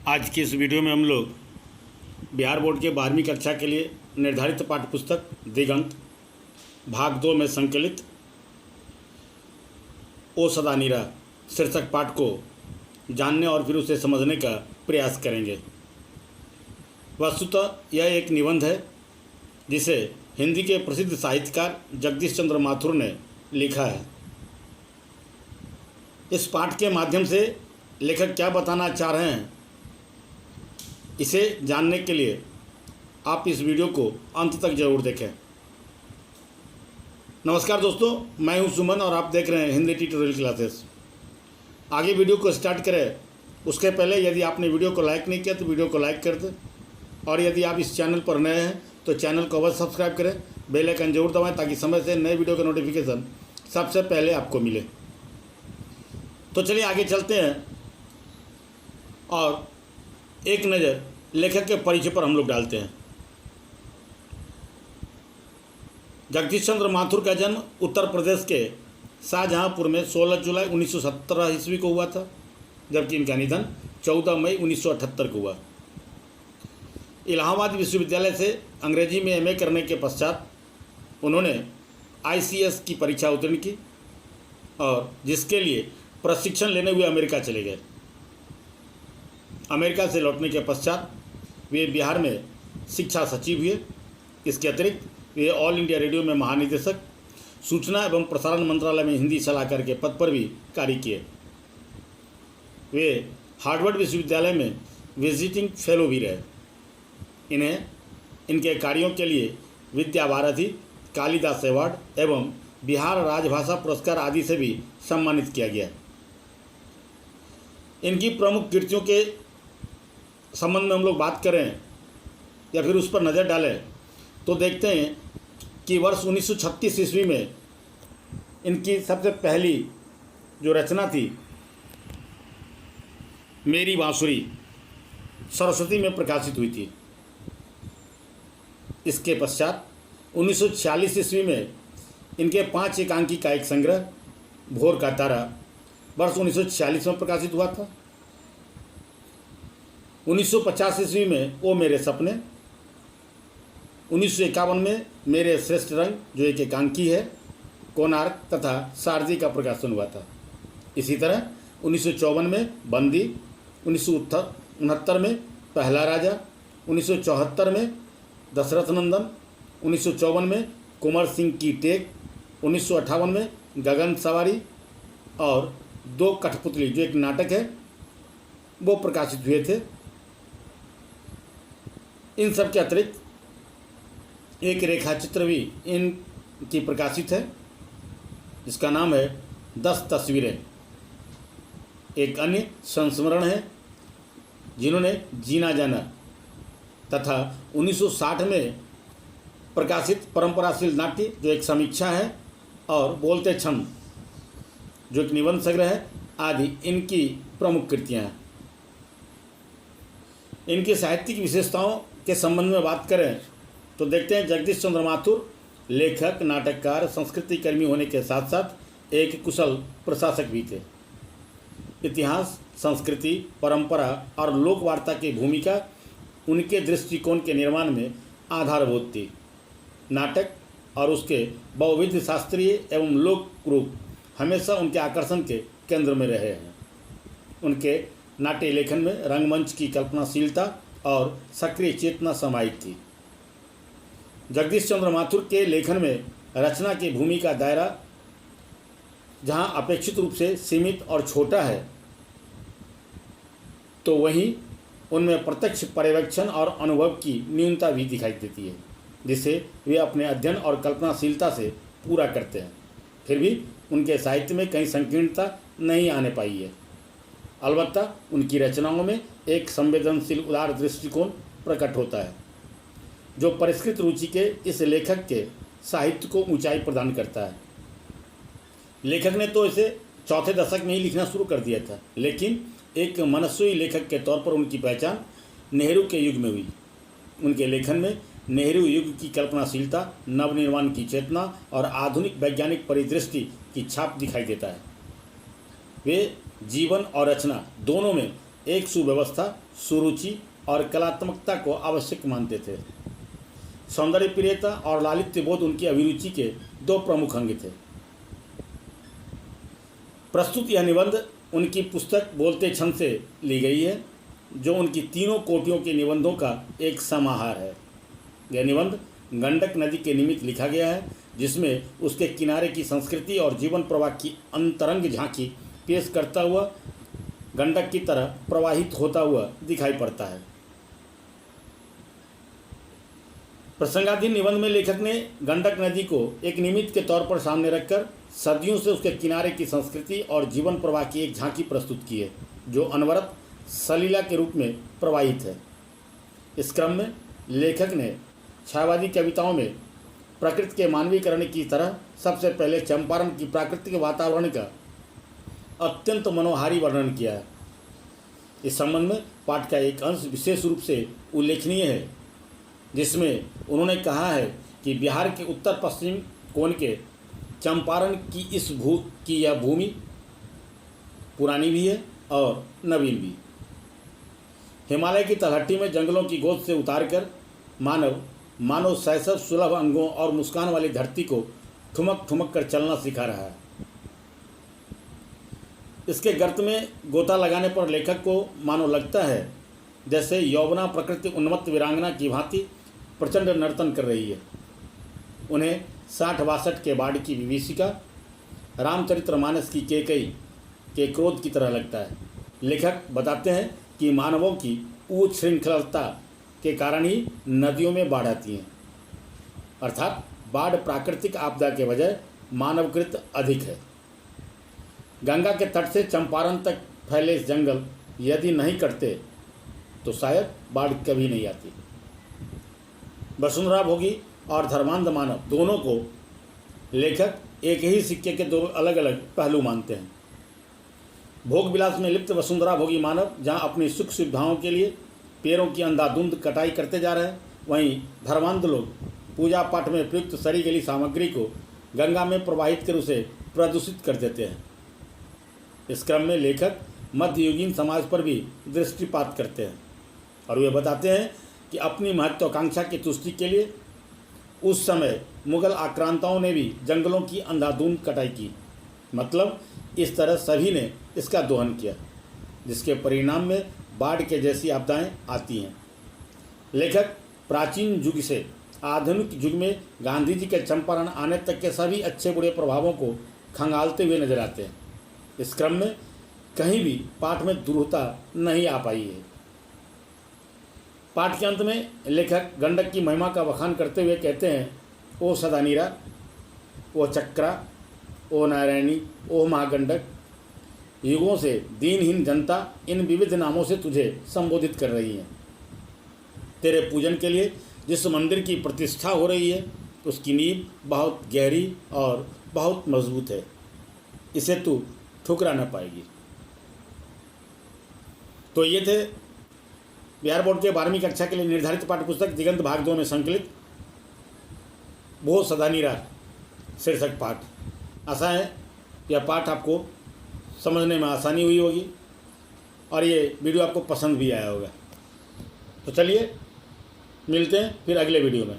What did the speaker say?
आज की इस वीडियो में हम लोग बिहार बोर्ड के 12वीं कक्षा के लिए निर्धारित पाठ्य पुस्तक दिगंत भाग 2 में संकलित ओ सदा नीरा शीर्षक पाठ को जानने और फिर उसे समझने का प्रयास करेंगे। वस्तुतः यह एक निबंध है जिसे हिंदी के प्रसिद्ध साहित्यकार जगदीश चंद्र माथुर ने लिखा है। इस पाठ के माध्यम से लेखक क्या बताना चाह रहे हैं, इसे जानने के लिए आप इस वीडियो को अंत तक जरूर देखें। नमस्कार दोस्तों, मैं हूं सुमन और आप देख रहे हैं हिंदी ट्यूटोरियल क्लासेस। आगे वीडियो को स्टार्ट करें उसके पहले यदि आपने वीडियो को लाइक नहीं किया तो वीडियो को लाइक कर दें, और यदि आप इस चैनल पर नए हैं तो चैनल को अवश्य सब्सक्राइब करें, बेल आइकन जरूर दबाएं ताकि समय से नए वीडियो का नोटिफिकेशन सबसे पहले आपको मिले। तो चलिए आगे चलते हैं और एक नज़र लेखक के परिचय पर हम लोग डालते हैं। जगदीश चंद्र माथुर का जन्म उत्तर प्रदेश के शाहजहांपुर में 16 जुलाई 1917 ईस्वी को हुआ था, जबकि इनका निधन 14 मई 1978 को हुआ। इलाहाबाद विश्वविद्यालय से अंग्रेजी में एमए करने के पश्चात उन्होंने आईसीएस की परीक्षा उत्तीर्ण की और जिसके लिए प्रशिक्षण लेने हुए अमेरिका चले गए। अमेरिका से लौटने के पश्चात वे बिहार में शिक्षा सचिव हुए। इसके अतिरिक्त वे ऑल इंडिया रेडियो में महानिदेशक, सूचना एवं प्रसारण मंत्रालय में हिंदी सलाहकार के पद पर भी कार्य किए। वे हार्वर्ड विश्वविद्यालय में विजिटिंग फेलो भी रहे। इन्हें इनके कार्यों के लिए विद्या भारती, कालिदास अवार्ड एवं बिहार राजभाषा पुरस्कार आदि से भी सम्मानित किया गया। इनकी प्रमुख कृतियों के संबंध में हम लोग बात करें या फिर उस पर नज़र डालें तो देखते हैं कि वर्ष 1936 ईस्वी में इनकी सबसे पहली जो रचना थी मेरी बांसुरी सरस्वती में प्रकाशित हुई थी। इसके पश्चात 1946 ईस्वी में इनके 5 एकांकी का एक संग्रह भोर का तारा वर्ष 1946 में प्रकाशित हुआ था। 1950 ईस्वी में ओ मेरे सपने, 1951 में मेरे श्रेष्ठ रंग जो एक एकांकी है, कोणार्क तथा शारदी का प्रकाशन हुआ था। इसी तरह 1954 में बंदी, 1969 में पहला राजा, 1974 में दशरथ नंदन, 1954 में कुंवर सिंह की टेक, 1958 में गगन सवारी और 2 कठपुतली जो एक नाटक है वो प्रकाशित हुए थे। इन सब के अतिरिक्त एक रेखाचित्र भी इनकी प्रकाशित है जिसका नाम है 10 तस्वीरें। एक अन्य संस्मरण है जिन्होंने जीना जाना तथा 1960 में प्रकाशित परंपराशील नाट्य जो एक समीक्षा है और बोलते छंद जो एक निबंध संग्रह है आदि इनकी प्रमुख कृतियाँ हैं। इनकी साहित्यिक विशेषताओं के संबंध में बात करें तो देखते हैं जगदीश चंद्र माथुर लेखक, नाटककार, संस्कृति कर्मी होने के साथ साथ एक कुशल प्रशासक भी थे। इतिहास, संस्कृति, परंपरा और लोक वार्ता की भूमिका उनके दृष्टिकोण के निर्माण में आधारभूत थी। नाटक और उसके बहुविध शास्त्रीय एवं लोक रूप हमेशा उनके आकर्षण के केंद्र में रहे हैं। उनके नाट्य लेखन में रंगमंच की कल्पनाशीलता और सक्रिय चेतना समाहित थी। जगदीश चंद्र माथुर के लेखन में रचना की भूमि का दायरा जहां अपेक्षित रूप से सीमित और छोटा है, तो वहीं उनमें प्रत्यक्ष पर्यवेक्षण और अनुभव की न्यूनता भी दिखाई देती है, जिसे वे अपने अध्ययन और कल्पनाशीलता से पूरा करते हैं। फिर भी उनके साहित्य में कहीं संकीर्णता नहीं आने पाई है। अलबत्ता उनकी रचनाओं में एक संवेदनशील उदार दृष्टिकोण प्रकट होता है जो परिष्कृत रुचि के इस लेखक के साहित्य को ऊंचाई प्रदान करता है। लेखक ने तो इसे चौथे दशक में ही लिखना शुरू कर दिया था, लेकिन एक मनस्वी लेखक के तौर पर उनकी पहचान नेहरू के युग में हुई। उनके लेखन में नेहरू युग की कल्पनाशीलता, नवनिर्माण की चेतना और आधुनिक वैज्ञानिक परिदृष्टि की छाप दिखाई देता है। वे जीवन और रचना दोनों में एक सुव्यवस्था, सुरुचि और कलात्मकता को आवश्यक मानते थे। सौंदर्य प्रियता और लालित्य बोध उनकी अभिरुचि के दो प्रमुख अंग थे। प्रस्तुत यह निबंध उनकी पुस्तक बोलते छंद से ली गई है, जो उनकी तीनों कोटियों के निबंधों का एक समाहार है। यह निबंध गंडक नदी के निमित्त लिखा गया है, जिसमें उसके किनारे की संस्कृति और जीवन प्रवाह की अंतरंग झांकी पेश करता हुआ गंडक की तरह प्रवाहित होता हुआ दिखाई पड़ता है। प्रसंगाधीन निबंध में लेखक ने गंडक नदी को एक निमित्त के तौर पर सामने रखकर सदियों से उसके किनारे की संस्कृति और जीवन प्रवाह की एक झांकी प्रस्तुत की है, जो अनवरत सलीला के रूप में प्रवाहित है। इस क्रम में लेखक ने छायावादी कविताओं में प्रकृति के मानवीकरण की तरह सबसे पहले चंपारण की प्राकृतिक वातावरण का अत्यंत मनोहारी वर्णन किया है। इस संबंध में पाठ का एक अंश विशेष रूप से उल्लेखनीय है, जिसमें उन्होंने कहा है कि बिहार के उत्तर पश्चिम कोण के चंपारण की यह भूमि पुरानी भी है और नवीन भी। हिमालय की तलहटी में जंगलों की गोद से उतारकर मानव शैशव सुलभ अंगों और मुस्कान वाली धरती को ठुमक ठुमक कर चलना सिखा रहा है। इसके गर्त में गोता लगाने पर लेखक को मानो लगता है जैसे यौवना प्रकृति उन्मत्त वीरांगना की भांति प्रचंड नर्तन कर रही है। उन्हें 60-62 के बाढ़ की विभीषिका, रामचरितमानस की केकई के क्रोध की तरह लगता है। लेखक बताते हैं कि मानवों की उच्छृंखलता के कारण ही नदियों में बाढ़ आती हैं, अर्थात बाढ़ प्राकृतिक आपदा के बजाय मानवकृत अधिक है। गंगा के तट से चंपारण तक फैले इस जंगल यदि नहीं कटते तो शायद बाढ़ कभी नहीं आती। वसुंधरा भोगी और धर्मांध मानव दोनों को लेखक एक ही सिक्के के दो अलग अलग पहलू मानते हैं। भोग विलास में लिप्त वसुंधरा भोगी मानव जहाँ अपनी सुख सुविधाओं के लिए पेड़ों की अंधाधुंध कटाई करते जा रहे हैं, वहीं धर्मांध लोग पूजा पाठ में प्रयुक्त सड़ी गली सामग्री को गंगा में प्रवाहित कर उसे प्रदूषित कर देते हैं। इस क्रम में लेखक मध्ययुगीन समाज पर भी दृष्टिपात करते हैं और वे बताते हैं कि अपनी महत्वाकांक्षा की तुष्टि के लिए उस समय मुगल आक्रांताओं ने भी जंगलों की अंधाधुंध कटाई की। मतलब इस तरह सभी ने इसका दोहन किया, जिसके परिणाम में बाढ़ के जैसी आपदाएं आती हैं। लेखक प्राचीन युग से आधुनिक युग में गांधी जी के चंपारण आने तक के सभी अच्छे बुरे प्रभावों को खंगालते हुए नजर आते हैं। इस क्रम में कहीं भी पाठ में दुरूहता नहीं आ पाई है। पाठ के अंत में लेखक गंडक की महिमा का बखान करते हुए कहते हैं, ओ सदानीरा, ओ चक्रा, ओ नारायणी, ओ महागंडक, युगों से दीनहीन जनता इन विविध नामों से तुझे संबोधित कर रही है। तेरे पूजन के लिए जिस मंदिर की प्रतिष्ठा हो रही है उसकी नींव बहुत गहरी और बहुत मजबूत है, इसे तू ठुकरा न पाएगी। तो ये थे बिहार बोर्ड के 12वीं कक्षा के लिए निर्धारित पाठ्यपुस्तक दिगंत भाग 2 में संकलित भो सदानीरा शीर्षक पाठ। आशा है यह पाठ आपको समझने में आसानी हुई होगी और ये वीडियो आपको पसंद भी आया होगा। तो चलिए मिलते हैं फिर अगले वीडियो में।